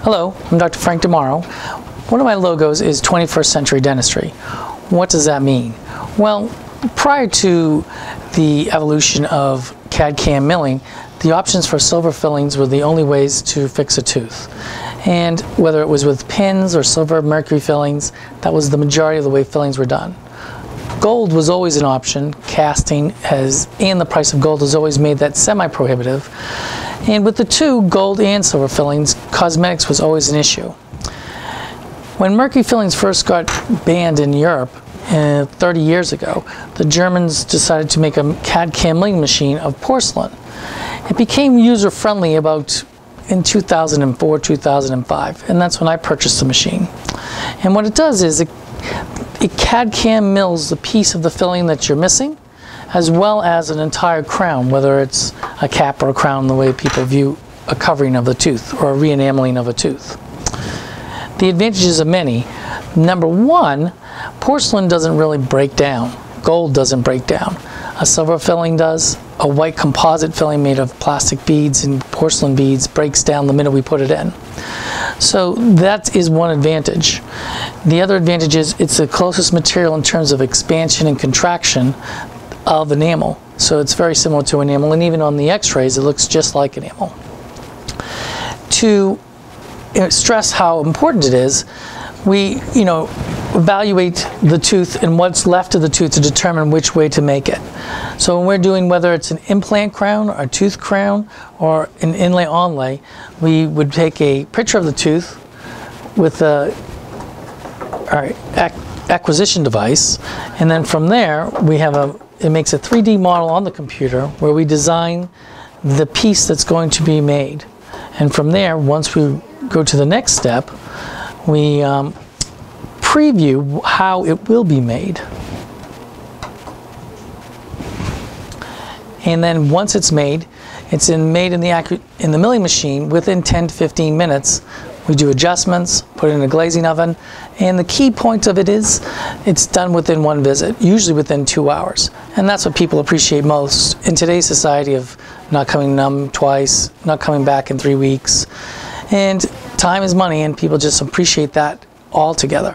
Hello, I'm Dr. Frank DiMauro. One of my logos is 21st Century Dentistry. What does that mean? Well, prior to the evolution of CAD/CAM milling, the options for silver fillings were the only ways to fix a tooth. And whether it was with pins or silver mercury fillings, that was the majority of the way fillings were done. Gold was always an option. Casting and the price of gold has always made that semi-prohibitive. And with the two, gold and silver fillings, cosmetics was always an issue. When mercury fillings first got banned in Europe 30 years ago, the Germans decided to make a CAD/CAM milling machine of porcelain. It became user-friendly about in 2004, 2005, and that's when I purchased the machine. And what it does is it CAD/CAM mills the piece of the filling that you're missing, as well as an entire crown, whether it's a cap or a crown, the way people view a covering of the tooth or a re-enameling of a tooth. The advantages are many. Number one, porcelain doesn't really break down. Gold doesn't break down. A silver filling does. A white composite filling made of plastic beads and porcelain beads breaks down the minute we put it in. So that is one advantage. The other advantage is it's the closest material in terms of expansion and contraction of enamel. So it's very similar to enamel, and even on the x-rays it looks just like enamel. To stress how important it is, we evaluate the tooth and what's left of the tooth to determine which way to make it. So when we're doing, whether it's an implant crown or a tooth crown or an inlay onlay, we would take a picture of the tooth with our acquisition device, and then from there we have it makes a 3D model on the computer where we design the piece that's going to be made. And from there, once we go to the next step, we preview how it will be made. And then once it's made, it's made in the milling machine within 10 to 15 minutes. We do adjustments, put it in a glazing oven, and the key point of it is it's done within one visit, usually within 2 hours. And that's what people appreciate most in today's society of not coming twice, not coming back in 3 weeks. And time is money, and people just appreciate that altogether.